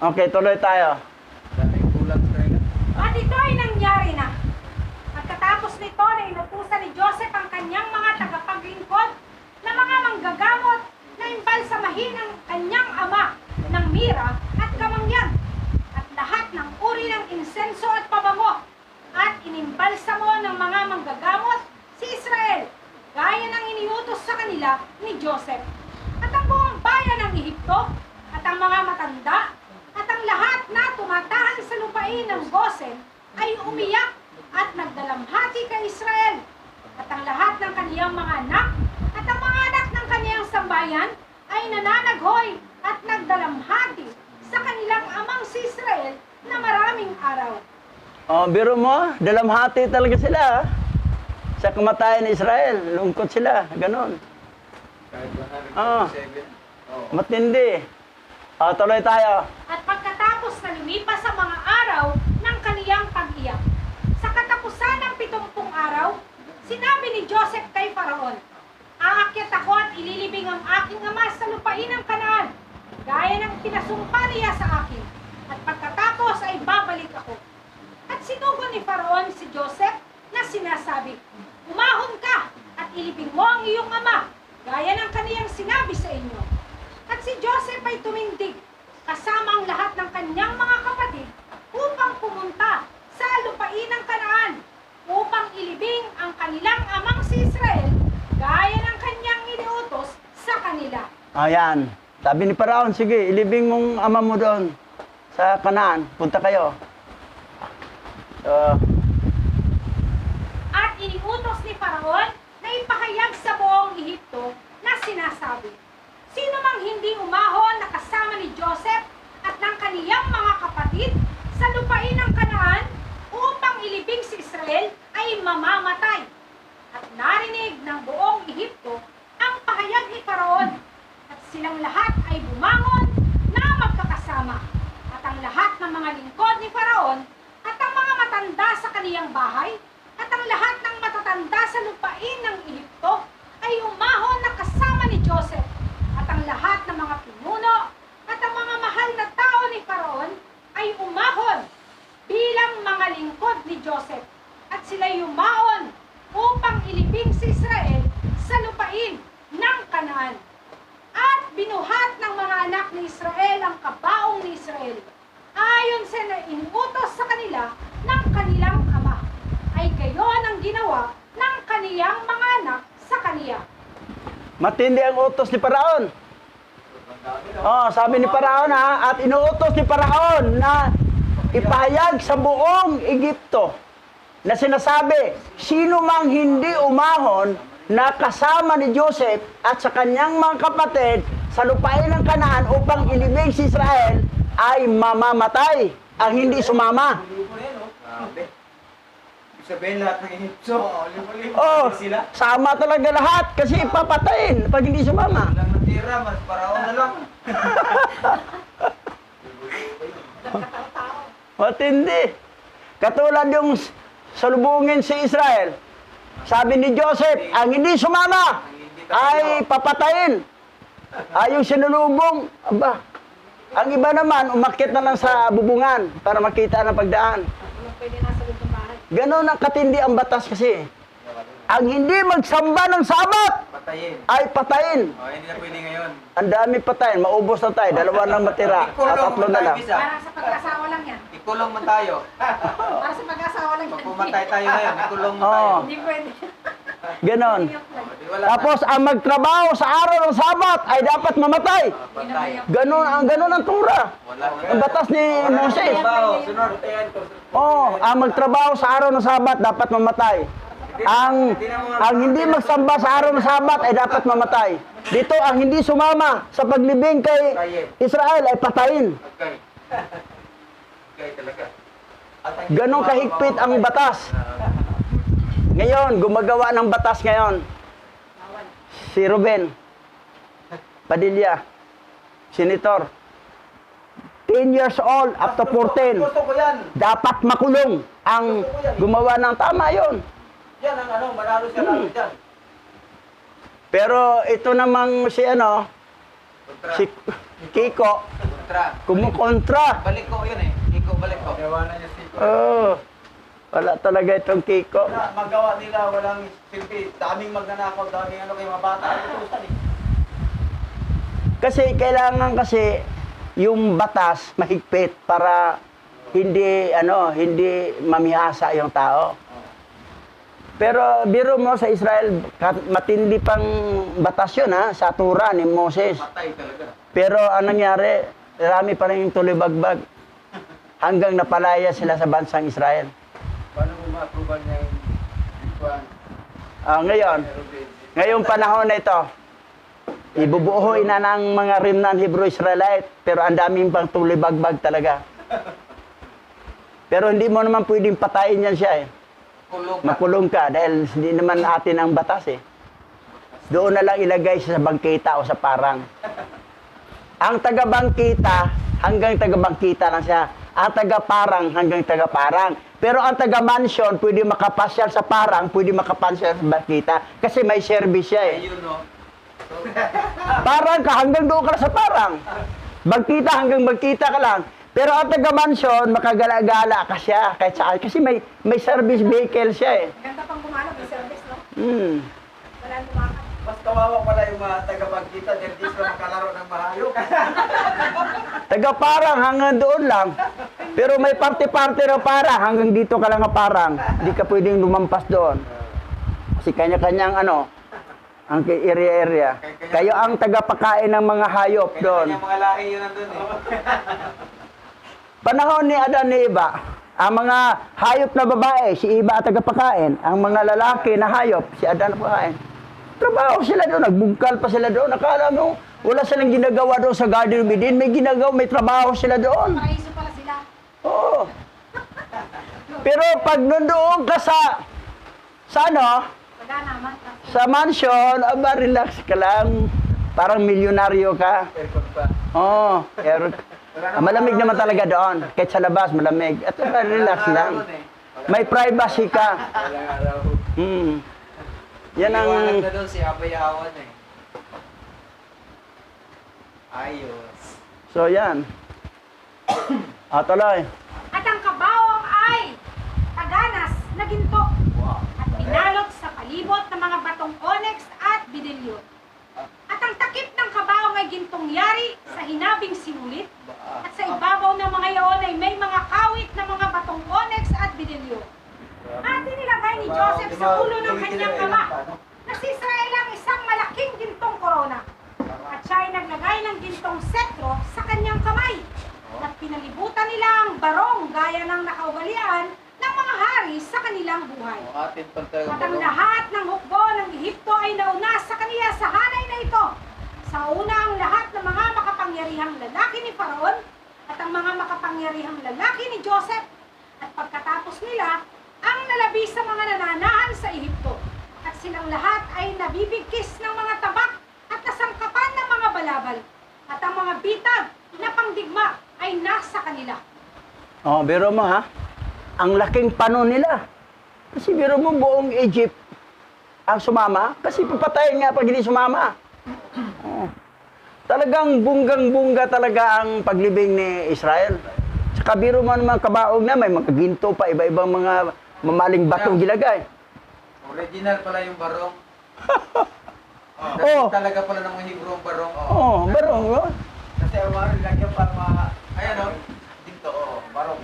Okay, tuloy tayo. Daming kulang talaga. At ito ay nangyari na. Pagkatapos nito na inutusan ni Joseph ang kanyang mga tagapaglingkod na mga manggagamot na imbalsamahin ang kanyang ama ng mira at kamangyan at lahat ng uri ng insenso at pabango at inimbalsamo ng mga manggagamot si Israel gaya ng iniutos sa kanila ni Joseph at ang buong bayan ng Ehipto at ang mga matanda at ang lahat na tumatahan sa lupain ng Gosen ay umiyak at nagdalamhati kay Israel at ang lahat ng kaniyang mga anak at ang mga anak ng kaniyang sambayan ay nananaghoy at nagdalamhati sa kanilang amang si Israel na maraming araw. Oh, biro mo, dalamhati talaga sila. Sa kamatayan ni Israel, lungkot sila, ganon. Kahit Ah. 157. Oo. Matindi. Tuloy tayo. At pagkatapos na lumipas ang mga araw ng kaniyang pag-iyak, sa katapusan ng 70 araw, sinabi ni Joseph kay Faraon, "Aakyat ako at ililibing ang aking ama sa lupain ng Kanaan, gaya ng pinasumpa niya sa akin, at pagkatapos ay babalik ako." At sinugo ni Faraon si Joseph na sinasabi, "Umahon ka at ilibing mo ang iyong ama, gaya ng kaniyang sinabi sa inyo." At si Joseph ay tumindig, kasama ang lahat ng kanyang mga kapatid, upang pumunta sa lupain ng Kanaan, upang ilibing ang kanilang amang si Israel, gaya ng kanyang iniutos sa kanila. Ayan. Sabi ni Paraon, sige, ilibing mong ama mo doon sa Kanaan. Punta kayo. At iniutos ni Faraon na ipahayag sa buong Ehipto na sinasabi, "Sino mang hindi umahon na kasama ni Joseph at ng kaniyang mga kapatid sa lupain ng Kanaan upang ilibing si Israel ay mamamatay." At narinig ng buong Ehipto ang pahayag ni Faraon, at silang lahat ay bumangon na magkakasama. At ang lahat ng mga lingkod ni Faraon at ang mga matanda sa kaniyang bahay at ang lahat ng matatanda sa lupain ng Ehipto ay umahon na kasama ni Joseph, at ang lahat ng mga pinuno at ang mga mahal na tao ni Faraon ay umahon bilang mga lingkod ni Joseph, at sila'y umaon upang ilibing si Israel sa lupain ng Kanaan. At binuhat ng mga anak ni Israel ang kabaong ni Israel, ayon sa inutos sa kanila ng kanilang ama, ay gayon ang ginawa ng kaniyang mga anak sa kaniya. Matindi ang utos ni Paraon. Sabi ni Paraon at inuutos ni Paraon na ipahayag sa buong Ehipto na sinasabi, sino mang hindi umahon na kasama ni Joseph at sa kanyang mga kapatid sa lupain ng Kanaan upang ilibing si Israel ay mamamatay ang hindi sumama. Grabe. Ibig sabihin lahat ng Ehipto. Sila. Sama talaga lahat kasi papatayin pag hindi sumama. Lang natira, mas Paraon na lang. Matindi. Katulad yung salubungin si Israel. Sabi ni Joseph, ang hindi sumama ay papatayin. Yung sinulubong, aba, ang iba naman, umakyat na lang sa bubungan para makita ng pagdaan. Pwede nasa loob ng bahay. Ganon ang katindi ang batas kasi. Ang hindi magsamba ng Sabat Patayin. ay patayin. Hindi na pwede ngayon. Ang dami patayin, maubos na tayo, dalawa lang matira, tatlo na lang. Para sa pag-asawa lang yan. Ikulong man tayo. Para sa pag-asawa lang yan. Pag pumatay tayo ngayon, ikulong man tayo. Hindi pwede. Ganon. Wala Tapos ang magtrabaho sa araw ng Sabat ay dapat mamatay. Patay. Ganon ang tura. Wala. Ang batas ni Moses. Sunod. Ang magtrabaho sa araw ng Sabat dapat mamatay. Ang hindi magsamba sa araw ng Sabat ay dapat mamatay. Dito ang hindi sumama sa paglibing kay Israel ay patayin. Okay. Okay talaga. Ganon kahigpit ang batas. Ngayon, gumagawa ng batas ngayon. Si Ruben Padilla, senator. 10 years old up to 14. Gusto ko yan. Dapat makulong ang gumawa ng tama yon. Yan ang manalo siya lalo dyan. Pero ito namang si si Kiko, Kontra. Kumukontra. Balik ko yun eh. Iko, balik ko. Ewanan niya si Iko. Oh, wala talaga itong Kiko. Magawa nila, walang silbi. Daming magnanakaw, daming ano kayo mga bata. Utusan eh. Kasi kailangan kasi yung batas mahigpit para hindi mamihasa yung tao. Pero biro mo sa Israel, matindi pang batas yun sa Torah ni Moses. Patay talaga. Pero ang nangyari, marami pa rin yung tuloy-bagbag hanggang napalaya sila sa bansang Israel. Paano mo ma-approval niya yung Bitcoin? Ngayong panahon na ito, ibubuhoy na ng mga remnant Hebrew Israelite, pero ang daming pang tuloy-bagbag talaga. Pero hindi mo naman pwedeng patayin yan siya Kulong ka. Makulong ka dahil hindi naman atin ang batas Doon na lang ilagay siya sa bangkita o sa parang. Ang taga-bangkita, hanggang taga-bangkita lang siya. Ang taga-parang, hanggang taga-parang. Pero ang taga-mansion, pwede makapasyal sa parang, pwede makapasyal sa bangkita. Kasi may service siya Ayun no. Parang ka, hanggang doon ka sa parang. Bangkita, hanggang bangkita ka lang. Pero ang taga-mansion, makagala-gala ka siya. Kahit saan. Kasi may service vehicle siya Ganda pang gumana, may service, no? Wala lumakad. Mas kawawa pala yung mga taga-pagkita dahil di sila makalaro ng mahayop. Taga-parang, hanggang doon lang. Pero may parte-parte na parang, hanggang dito ka lang na parang. Hindi ka pwedeng lumampas doon. Kasi kanya-kanyang ang area-area. Kayo ang tagapakain ng mga hayop doon. Kanya mga lahi yun nandun eh. Panahon ni Adan ni Eva, ang mga hayop na babae, si Eva at tagapakain. Ang mga lalaki na hayop, si Adan na pakain. Trabaho sila doon, nagbungkal pa sila doon. Akala mo, wala silang ginagawa doon sa Garden of Eden. May ginagawa, may trabaho sila doon. Paraiso pala sila. Oo. Pero pag nandoon ka sa Wala naman. sa mansion, relax ka lang. Parang milyonaryo ka. Aircon pa. Oo. Malamig naman talaga doon. Kahit sa labas, malamig. At relax lang. May privacy ka. Walang araw. Yan ang... Iwanag na doon si Abayawan eh. Ayos. So, yan. Tuloy. At ang kabaong ay taganas na ginto at binalot sa palibot ng mga batong onyx at bidilyo. At ang takip ng kabaong ay gintong yari sa hinabing sinulit at sa ibabaw ng mga iyon ay may mga kawit na mga batong onyx at bidilyo. At inilagay ni Joseph sa ulo ng kanyang ama na si Israel ang isang malaking gintong korona. At siya ay naglagay ng gintong setro sa kanyang kamay. At pinalibutan nila ang barong gaya ng nakaugalian ng mga hari sa kanilang buhay. Atin pang talaga At ang lahat ng hukbo ng Ehipto ay nauna sa kanila sa hanay na ito. Sa una ang lahat ng mga makapangyarihang lalaki ni Faraon at ang mga makapangyarihang lalaki ni Joseph. At pagkatapos nila, ang nalabi sa mga nananahan sa Ehipto. At silang lahat ay nabibigkis ng mga tabak at nasangkapan ng mga balabal. At ang mga bitag na pangdigma ay nasa kanila. Biro mo ang laking pano nila. Kasi biro mo buong Egypt ang sumama. Kasi papatayin nga pag hindi sumama. Talagang bunggang-bungga talaga ang paglibing ni Israel. Saka biro mo naman kabaog na may mga ginto pa, iba-ibang mga mamaling batong gilagay. Original pala yung barong. Oo. Talaga pala ng mga Hebrew ang barong. Barong. Kasi ang mga nilagyan pa mga... Ayan o. Dito barong.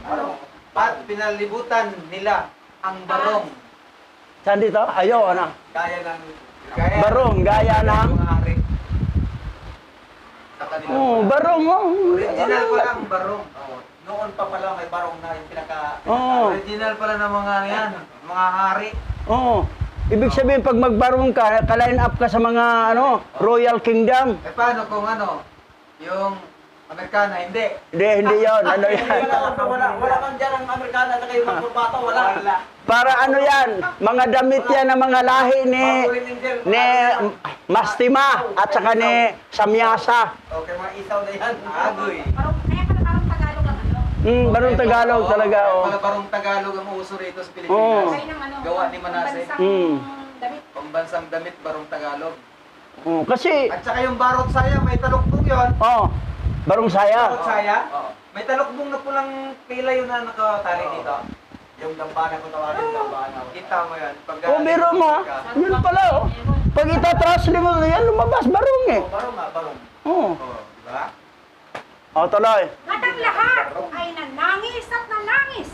At pinalibutan nila ang barong. Saan dito? Ayaw, Gaya ng... Barong, gaya ng... mga hari. Sa kanila. Barong, Original pala ang barong. Noon pa pala may barong na yung pinaka... Original pala ng mga yan. Mga hari. Ibig sabihin, pag magbarong ka, ka-line up ka sa mga, Royal Kingdom. Paano kung yung Amerikana, hindi. Hindi yun. Ano yan? Wala kang dyan ang Amerikana at kayo magpapata, wala. Para ano yan? Mga damit yan ng mga lahi ni Mastima at saka ni Samyasa. Okay, mga isaw na yan. Agoy. Kaya pala parang Tagalog ang Barong Tagalog talaga. Pala barong Tagalog ang uso rito sa Pilipinas. Kaya ng Gawa ni Manase. pambansang damit. Pambansang damit, barong Tagalog. Kasi, At saka yung barot saya, may talukbog yun. Barong saya. Takot saya? May talukbong na pulang pila yun na nakatali dito. Yung dambana ko tawagin dambana. Kita mo yan. Pag O, biro mo ha. Yun pala oh. Pag itatransli mo yan, lumabas barong eh. Barong nga, barong. Oo. Diba? O, tuloy. At ang lahat ay nanangis at nanangis.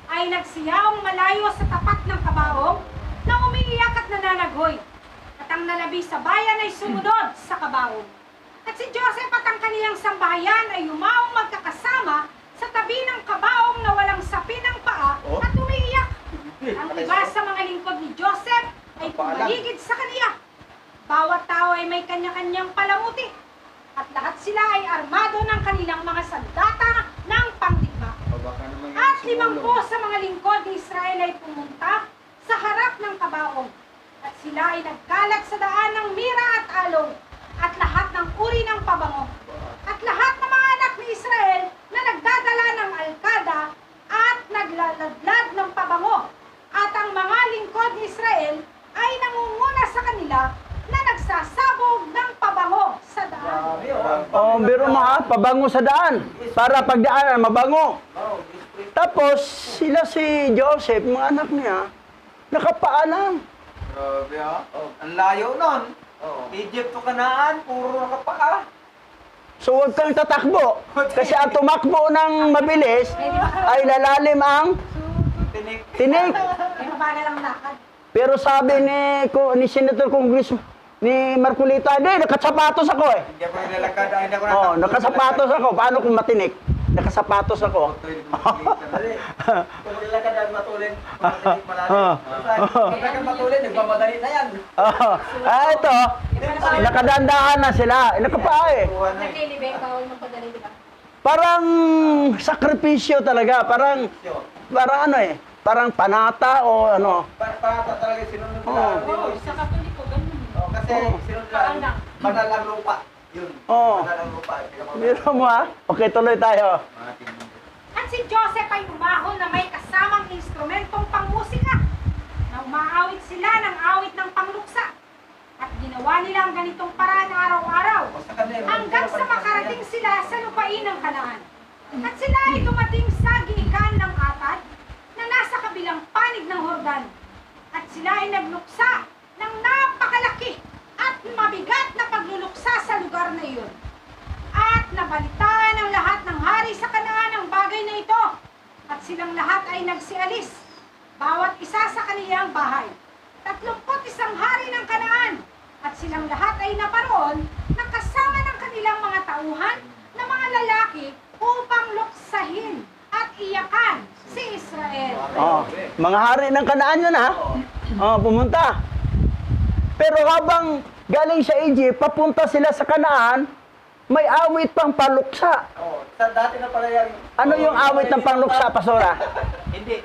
Ay nagsiyawang malayo sa tapat ng kabaong na umiiyak at nananaghoy. At ang nalabi sa bayan ay sumunod sa kabaong. At si Joseph at ang kaniyang sambahayan ay umaong magkakasama sa tabi ng kabaong na walang sapi ng paa at umiiyak. Ang iba sa mga lingkod ni Joseph ay pumaligid sa kaniya. Bawat tao ay may kanya-kanyang palamuti. At lahat sila ay armado ng kanilang mga sandata ng pangdigma. At 50 sa mga lingkod ni Israel ay pumunta sa harap ng kabaong. At sila ay nagkalat sa daan ng mira at alog at lahat ng uri ng pabango. At lahat ng mga anak ni Israel na nagdadala ng alkada at naglaladlad ng pabango. At ang mga lingkod ni Israel ay nangunguna sa kanila na nagsasabog ng pabango sa daan. O, biro mo ha. Pabango sa daan. Para pagdaanan, mabango. Tapos, sila si Joseph, mga anak niya, nakapaalam. Grabe ha. Ang layo nun. Egypt to Kanaan, puro nakapaa. So, huwag kang tatakbo. Kasi ang tumakbo ng mabilis, ay lalalim ang Tinik. tinik. May mabagal ang lakad. Pero sabi ni Senator Congress, ni Marcolita, hindi, nakasapatos ako eh. Hindi ako nilalakad. Hindi ako Oo, nakasapatos ako. Paano kung matinik? Nakasapatos ako. Kung nilalakad ang matulin, matinik malalim. Oo. Kung nilalakad matulin, nagmamadali na yan. Ito, nakadandahan na sila. Nakapaa eh. Naglilibay ka o magpadali, di ba? Parang sakripisyo talaga. Parang ano eh. Parang panata o ano. Para talaga sinunod Oo. nila. Oo, sa katoliko, ganun. Kasi sinunod nila, banal ang lupa. Yun. Oo. Banal ang lupa. Biro mo ha? Okay, tuloy tayo. At si Joseph ay umahon na may kasamang instrumentong pangmusika na umaawit sila ng awit ng pangluksa. At ginawa nila ang ganitong paraan araw-araw hanggang sa makarating sila sa lupain ng Kanaan. At sila ay dumating sa giikan ng Atad na nasa kabilang panig ng Hordan. At sila ay nagluksa ng napakalaki at mabigat na pagluluksa sa lugar na iyon. At nabalitaan ng lahat ng hari sa Kanaan ang bagay na ito. At silang lahat ay nagsialis, bawat isa sa kaniyang bahay. 31 hari ng Kanaan. At silang lahat ay naparoon na kasama ng kanilang mga tauhan na mga lalaki upang luksahin at iyakan si Israel. Oh, mga hari ng Kanaan yun ha. Oh, pumunta. Pero habang galing sa Egypt, papunta sila sa Kanaan, may awit pang paluksa. Sa dati na pala yan. Ano yung awit ng pangluksa, Pastora? Hindi.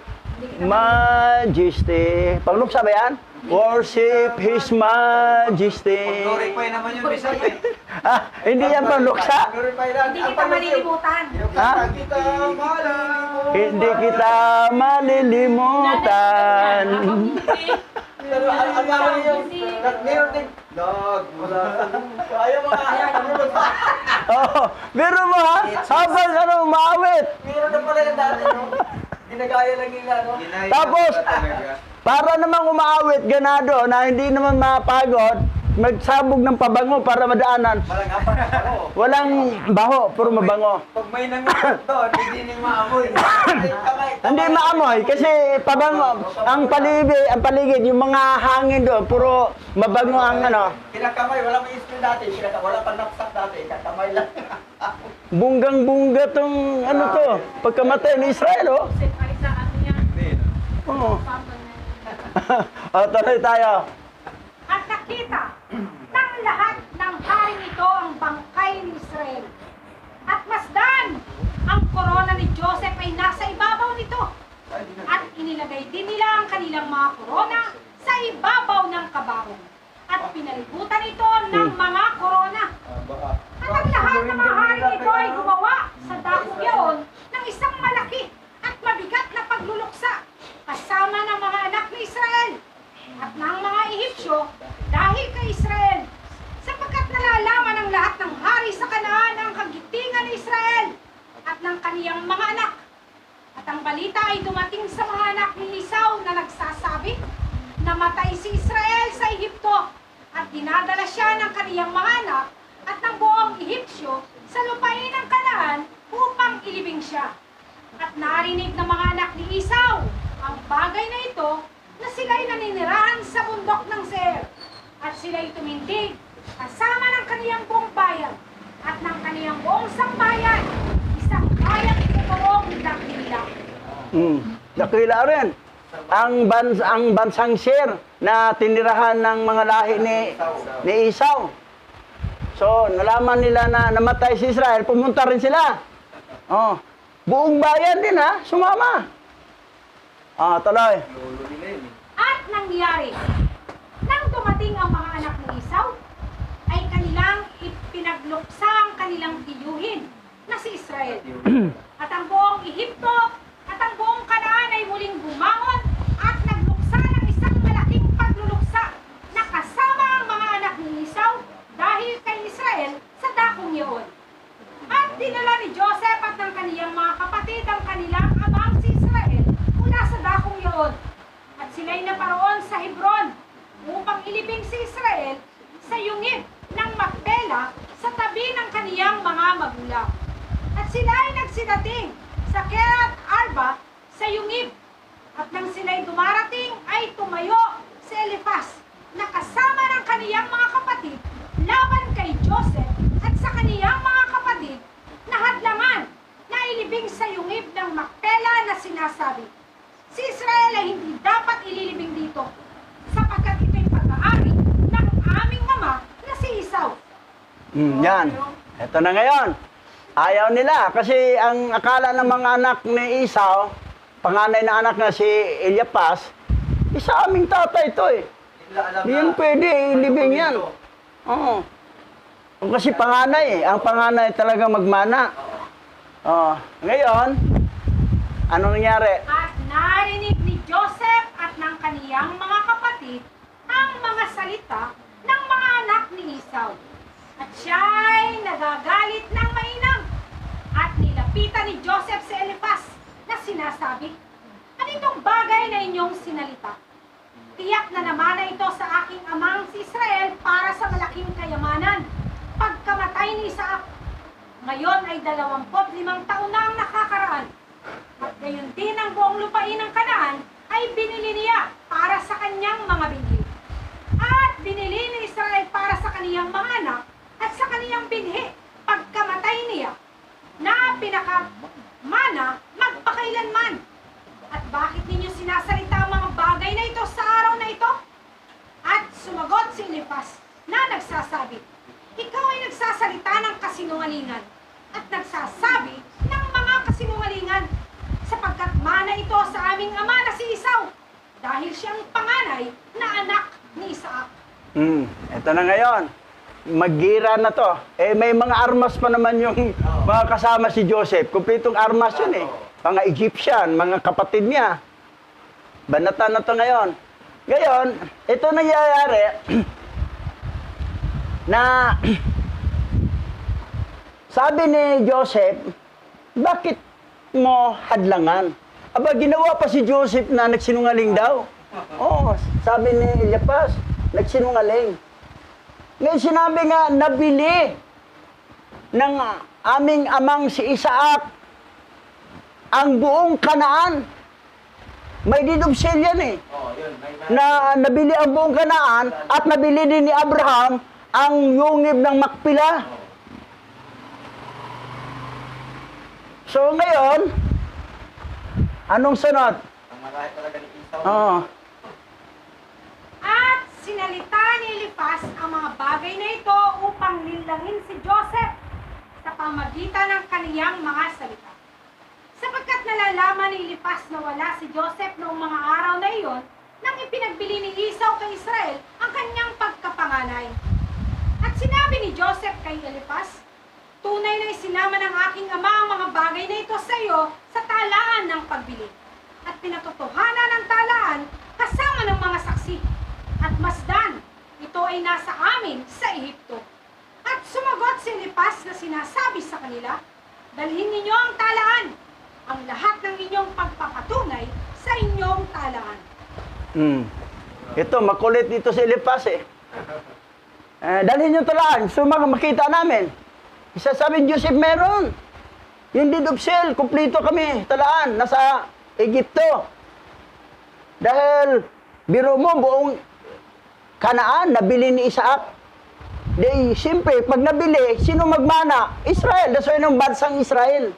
Majesty. Pangluksa ba yan? Worship His Majesty. Glorify naman yung Bishop eh. Ah, hindi yan pangluksa. Glorify lang. Hindi kita malilimutan. Ha? Kita malilimutan. Hindi kita malilimutan. Pero ang gawin yung meron din. Nagmula sa lupa. Ayaw mo nga. Oh, pero mo ha, habang ano, maawit. Meron na pala yung dati, no? Ginagaya lang nila, no? Tapos, para namang umaawit, ganado, na hindi naman mapagod, magsabog ng pabango para madaanan. Walang apat na palo. Walang baho, puro mabango. Pag may nangyayari doon, hindi nang maamoy. Hindi maamoy kasi pabango, ang paligid, yung mga hangin doon, puro mabango ang ano. Kinakamay, wala may spray dati. Wala pang napsak dati. Kakamay lang. Bunggang-bungga tong ano to, pagkamatay ni Israel, oh. Ay sa ano niya, Oo. pambang na. Oh, tuloy tayo. At nakita ng lahat ng haring ito ang bangkay ni Israel. At masdan, ang korona ni Joseph ay nasa ibabaw nito. At inilagay din nila ang kanilang mga korona sa ibabaw ng kabaong. At pinalibutan ito ng mga korona. At ang lahat ng mga haring ito ay gumawa sa dakong yaon ng isang malaki at mabigat na pagluluksa kasama ng mga anak ni Israel at ng mga Ehipsyo dahil kay Israel, sapagkat nalalaman ng lahat ng hari sa Kanaan ang kagitingan kaniyang mga anak. At ang balita ay dumating sa mga anak ni Esau na nagsasabi, namatay si Israel sa Ehipto at dinadala siya ng kaniyang mga anak at ng buong Ehipsyo sa lupain ng Kanaan upang ilibing siya. At narinig ng mga anak ni Esau ang bagay na ito na sila'y naninirahan sa bundok ng Seir. At sila'y tumindig kasama ng kaniyang buong bayan at ng kaniyang buong sambayan, isang bayang itutuong dakila. Dakila rin. Ang bansang Seir na tinirahan ng mga lahi ni Esau. So, nalaman nila na namatay si Israel, pumunta rin sila. Oh, buong bayan din ha, sumama. Tuloy. At nangyari, nang dumating ang mga anak ni Esau, ay kanilang ipinagluksa ang kanilang tiyuhin na si Israel. At ang buong Ehipto at ang buong Kanaan ay muling bumangon at nagluksa ng isang malaking pagluluksa na kasama ang mga anak ni Esau dahil kay Israel sa dakong iyon. At dinala ni Joseph at ng kaniyang mga kapatid ang kanilang amang si Israel mula sa dakong iyon. At sila'y naparoon sa Hebron upang ilibing si Israel sa yungib ng Macpela sa tabi ng kaniyang mga magulang. At sila'y nagsidating sa Kiriath Arba sa yungib. At nang sila'y dumarating ay tumayo si Eliphaz na kasama ng kaniyang mga kapatid laban kay Joseph at sa kaniyang mga kapatid na hadlangan na ilibing sa yungib ng Macpela na sinasabi, si Israel ay hindi dapat ililibing dito sapagkat ito'y pag-aari ng aming ama na si Esau. Yan. Ito na ngayon. Ayaw nila kasi ang akala ng mga anak ni Esau, panganay na anak na si Eliphaz, isa aming tatay ito eh. Hindi yan pwede, ilibing yan. Oo. Kasi panganay eh. Ang panganay talaga magmana. Ngayon, ano nangyari? At narinig ni Joseph at ng kaniyang mga kapatid ang mga salita ng mga anak ni Esau. At siya'y nagagalit ng mainam. At nilapitan ni Joseph si Eliphaz na sinasabi, ano itong bagay na inyong sinalita? Tiyak na naman na ito sa aking amang si Israel para sa malaking kayamanan. Pagkamatay ni Isaac, ngayon ay 25 taon na ang nakakaraan. At gayon din ang buong lupain ng Kanaan ay binili niya para sa kanyang mga binhi. At binili ni Israel para sa kaniyang mga anak at sa kaniyang binhi pagkamatay niya na pinakamana magpakailanman. At bakit ninyo sinasalita ang mga bagay na ito sa araw na ito? At sumagot si Eliphaz na nagsasabi, ikaw ay nagsasalita ng kasinungalingan at nagsasabi ng mga kasinungalingan sapagkat mana ito sa aming ama na si Esau dahil siyang panganay na anak ni Isaac. Ito na ngayon. Maggira na to. Eh, may mga armas pa naman yung mga kasama si Joseph. Kumpletong armas yun eh. Mga Egyptian, mga kapatid niya. Banatan na to ngayon. Ngayon, ito nangyayari na sabi ni Joseph, bakit mo hadlangan? Aba, ginawa pa si Joseph na nagsinungaling daw. Oo, sabi ni Eliphaz, nagsinungaling. Ngayon sinabi nga, nabili ng aming amang si Isaac ang buong Kanaan. May deed of sale yan eh. Na nabili ang buong Kanaan at nabili din ni Abraham ang yungib ng Macpela. So ngayon, anong sunod? Ang marami talaga ni Esau. Oo. At sinalita ni Eliphaz ang mga bagay na ito upang nilangin si Joseph sa pamagitan ng kaniyang mga salita. Sapagkat nalalaman ni Eliphaz na wala si Joseph noong mga araw na iyon nang ipinagbili ni Esau kay Israel ang kanyang pagkapanganay. At sinabi ni Joseph kay Eliphaz, tunay na isinama ng aking ama ang mga bagay na ito sa iyo sa talaan ng pagbili. At pinatotohanan ng talaan kasama ng mga saksi. At masdan, ito ay nasa amin sa Ehipto. At sumagot si Eliphaz na sinasabi sa kanila, dalhin ninyo ang talaan Ito, makulit dito sa Elipas eh. Dalhin nyo talaan. So makita namin. Isasabi Joseph meron. Yung deed of sale, kumplito kami, talaan, nasa Egypto. Dahil, biro mo, buong Kanaan, nabili ni Isaac. Di, siyempre, pag nabili, sino magmana? Israel. That's why ng bansang Israel.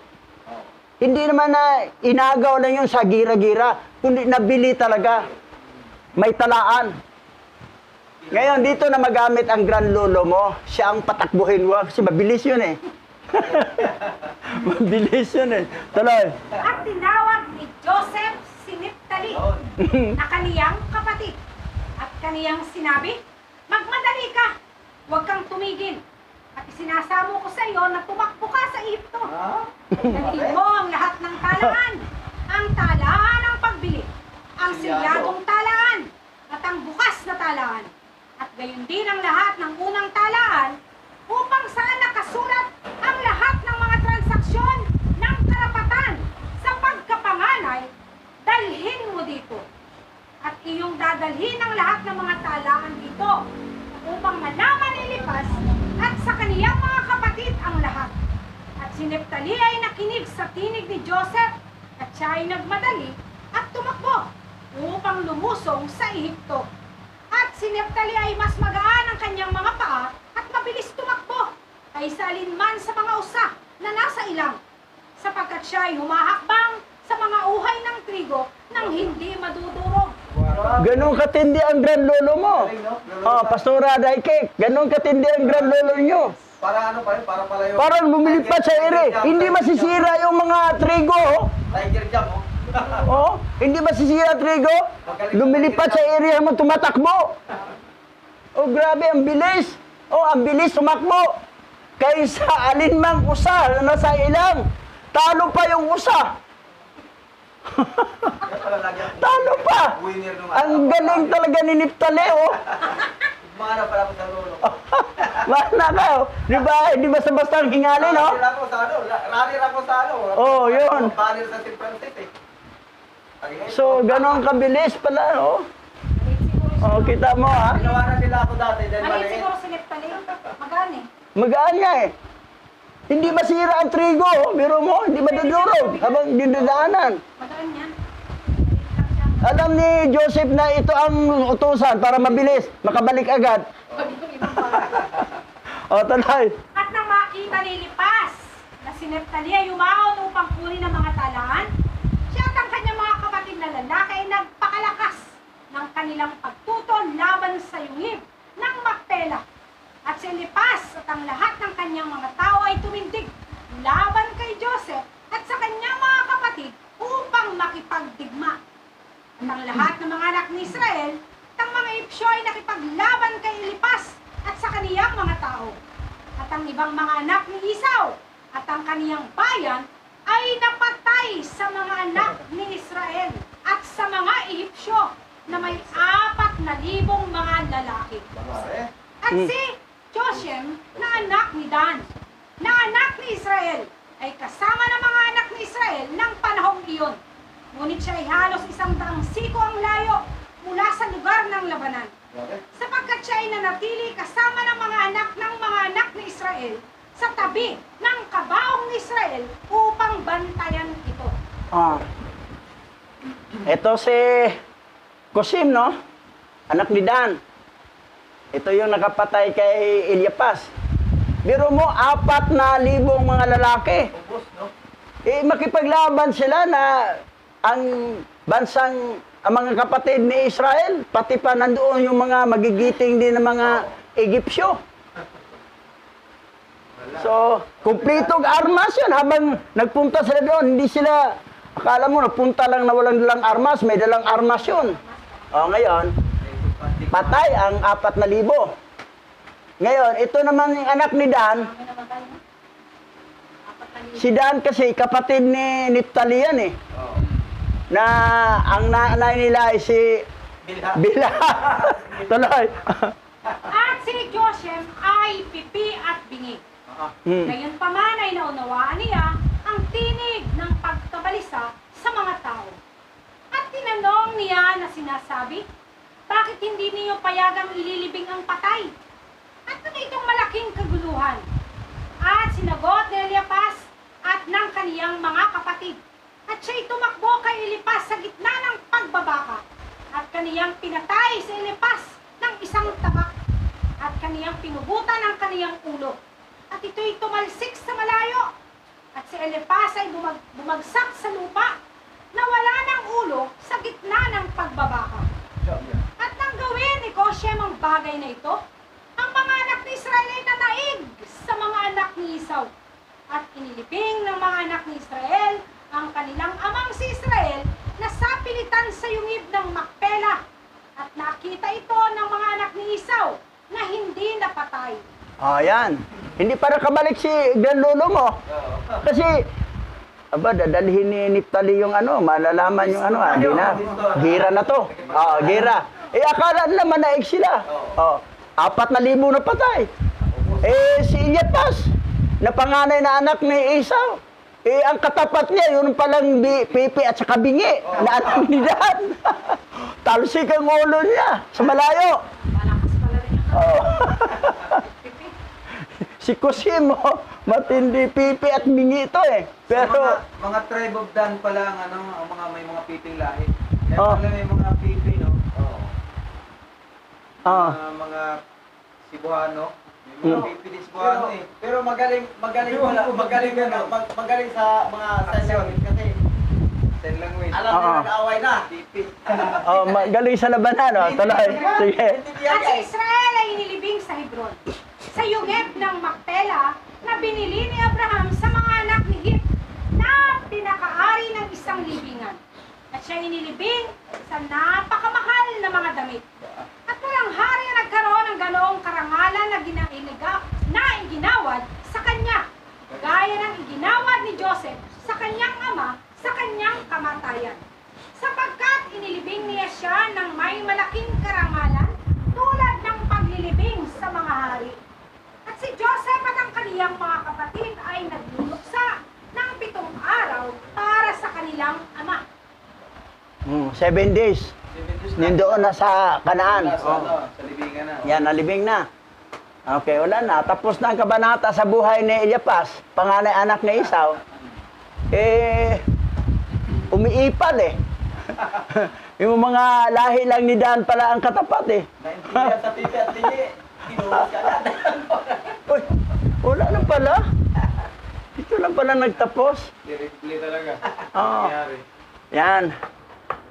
Hindi naman na inagaw lang yun sa gira-gira, kundi nabili talaga. May talaan. Ngayon, dito na magamit ang grand lolo mo, siya ang patakbuhin mo, kasi mabilis yun eh. Mabilis yun eh. Tuloy. At tinawag ni Joseph si Neptali na kaniyang kapatid. At kaniyang sinabi, magmadali ka, huwag kang tumigil. At isinasamo ko sa iyo na tumakbo ka sa Egypto. Dalhin mo ang lahat ng talaan, ang talaan ng pagbili, ang silyadong talaan, at ang bukas na talaan. At gayon din ang lahat ng unang talaan, upang saan nakasulat ang lahat ng mga transaksyon ng karapatan sa pagkapanganay, dalhin mo dito. At iyong dadalhin ang lahat ng mga talaan dito, upang malaman ni Elipas at sa kaniyang mga kapatid ang lahat. At si Neptali ay nakinig sa tinig ni Joseph, at siya ay nagmadali at tumakbo upang lumusong sa Ehipto. At si Neptali ay mas magaan ang kanyang mga paa at mabilis tumakbo kaysa alinman sa mga usa na nasa ilang, sapagkat siya ay humahakbang sa mga uhay ng trigo nang hindi madudurog. Ganun katindi ang grand lolo mo. Pastora Daikik, ganun katindi ang grand lolo nyo. Para ano pa rin? Para pala yung... Parang lumilipad sa ere. Hindi masisira yung mga trigo. Tiger jump, oh. Oh, hindi masisira trigo. Lumilipad sa ere mo tumatakbo. Oh, grabe, ang bilis. Oh, ang bilis tumakbo. Kaysa alinmang usa na nasa ilang. Talo pa yung usa. Talo pa. Winner nung Ang galing talaga ni Neptali, oh. Mana pala ako sa lolo. Mana ka, oh. Di ba? Hindi basta-basta ang hingalin, no? Rally ako sa ano. Rally ako sa ano. Oh, yun. Banner sa Silverset, eh. So, ganon kabilis pala, oh. Oh, kita mo, ha? Ginawanan nila ako dati dahil Maliit maliit. siguro si Neptali, magaan eh. Magaan nga, eh. Hindi masira ang trigo, oh. Biro mo, hindi madudurog habang dinadaanan. Magaan yan. Alam ni Joseph na ito ang utusan para mabilis, makabalik agad. O, tuloy. At nang makita ni Elipas na si Neptali ay umahon upang kunin ang mga talaan, siya at ang kanyang mga kapatid na lalaki ay nagpakalakas ng kanilang pagtutol laban sa yungib ng Macpela. At si Elipas at ang lahat ng kanyang mga tao ay tumindig laban kay Joseph at sa kanyang mga kapatid upang makipagdigma. At ang lahat ng mga anak ni Israel at ang mga Ipsyo ay nakipaglaban kay Elipas at sa kaniyang mga tao. At ang ibang mga anak ni Isaw at ang kaniyang bayan ay napatay sa mga anak ni Israel at sa mga Ehipsyo na may 4,000 mga lalaki. At si Joshem na anak ni Dan, na anak ni Israel, ay kasama ng mga anak ni Israel ng panahong iyon. Ngunit siya ay halos 100 siko ang layo mula sa lugar ng labanan, sapagkat siya ay nanatili kasama ng mga anak ni Israel sa tabi ng kabaong ni Israel upang bantayan ito. Ah. Ito si Kosim, no? Anak ni Dan. Ito yung nakapatay kay Elipas. Biro mo, 4,000 mga lalaki. Ubus, no? Eh, makipaglaban sila na ang bansang, ang mga kapatid ni Israel, pati pa nandoon yung mga magigiting din ng mga Egyptyo. So, kumplitong armas yun. Habang nagpunta sila doon, hindi sila, akala mo, nagpunta lang na walang dalang armas, may dalang armas yun. O, ngayon, patay ang 4,000. Ngayon, ito naman yung anak ni Dan. Si Dan kasi, kapatid ni Neptali yan eh. Na ang nanay nila ay si Bilha. Tuloy. At si Joshem ay pipi at bingi. Ngayon pa man ay naunawaan niya ang tinig ng pagkabalisa sa mga tao. At tinanong niya ba na sinasabi? Bakit hindi niyo payagang ililibing ang patay? At ano itong malaking kaguluhan? At sinagot ni Elipas at ng kaniyang mga kapatid. At siya'y tumakbo kay Elipas sa gitna ng pagbabaka. At kaniyang pinatay si Elipas ng isang tabak. At kaniyang pinugutan ang kaniyang ulo. At ito'y tumalsik sa malayo. At si Elipas ay bumagsak sa lupa na wala ng ulo sa gitna ng pagbabaka. At nang gawin ni Koshem ang bagay na ito, ang mga anak ni Israel ay nanaig sa mga anak ni Esau. At inilibing ng mga anak ni Israel ang kanilang amang si Israel na sapilitan sa yungib ng Makpela. At nakita ito ng mga anak ni Esau na hindi napatay. Yan. Hindi para kabalik si Granlolo mo. Kasi, dadalhin ni Niftali yung malalaman yung hindi na. Gira na to. Gira. Akala naman naig sila. 4,000 na patay. Si Elipas, na panganay na anak ni Esau. Ang katapat niya, yun palang pipi at saka bingi na anak ni Dan. Talsik ang ulo niya sa malayo. Malakas pala rin ang Si Cosimo, matindi pipi at bingi ito eh. Pero, mga tribe of Dan pala ang mga may mga piping lahi. Kaya Oh. pala may mga pipi, no? ah, Mga Cebuano. May mga pipi din Cebuano eh. Pero magaling sa mga session kasi Sign language. alam na Oo. nag-aaway na. Pipi. galing sa labanan, tuloy. Sige. At si Israel ay inilibing sa Hebron, sa yungib ng Makpela na binili ni Abraham sa mga anak ni Hit na pinakaari ng isang libingan. At siya inilibing sa napakamahal na mga damit. At walang hari na nagkaroon ng ganoong karangalan na iginawad sa kanya, gaya ng iginawad ni Joseph sa kanyang ama sa kanyang kamatayan. Sapagkat inilibing niya siya ng may malaking karangalan tulad ng paglilibing sa mga hari. At si Joseph at ang kaniyang mga kapatid ay nagluluksa ng 7 araw para sa kanilang ama. 7 days. Nandoon na sa Kanaan. Sa libingan na. Yan, nalibing na. Okay, wala na. Tapos na ang kabanata sa buhay ni Elipas, panganay anak ni Esau. Umiipal eh. Yung mga lahi lang ni Dan pala ang katapat eh. Naintindihan sa pipi at tingi. Tinuwas ka na. Uy, wala na pala. Ito lang pala nagtapos. Directly talaga. Oo. Nangyari. Yan.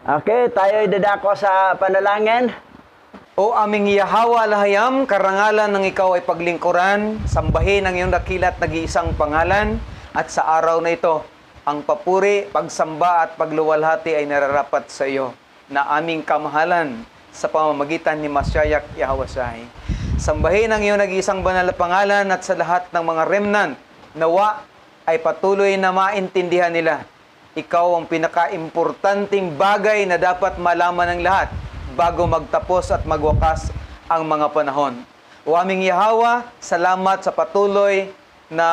Okay, tayo dadako sa panalangin. O aming Yahawa Lahayam, karangalan ng ikaw ay paglingkuran, sambahin ang iyong dakilat nag-iisang pangalan, at sa araw na ito, ang papuri, pagsamba at pagluwalhati ay nararapat sa iyo, na aming kamahalan sa pamamagitan ni Masyayak Yahweh. Sambahin ang iyong nag-iisang banal na pangalan at sa lahat ng mga remnant, nawa ay patuloy na maintindihan nila. Ikaw ang pinaka-importanting bagay na dapat malaman ng lahat bago magtapos at magwakas ang mga panahon. O aming Yahawa, salamat sa patuloy na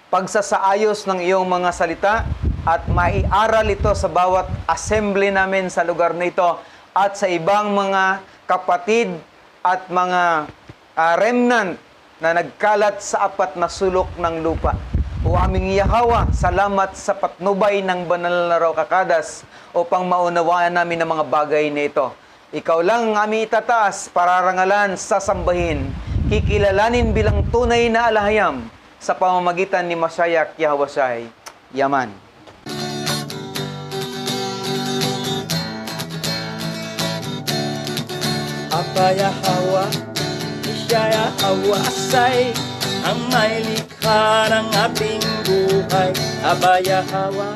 pagsasaayos ng iyong mga salita at maiaral ito sa bawat assembly namin sa lugar na ito at sa ibang mga kapatid at mga remnant na nagkalat sa 4 na sulok ng lupa. O aming Yahawa, salamat sa patnubay ng banal na raw kakadas upang maunawaan namin ang mga bagay na ito. Ikaw lang ang aming itataas, pararangalan, sasambahin, kikilalanin bilang tunay na alahayam sa pamamagitan ni Masyayak Yahweh. Yaman. Apa Yahawa, Isya Yahawa Asay, ang may likha ng ating buhay. Aba Yahawa,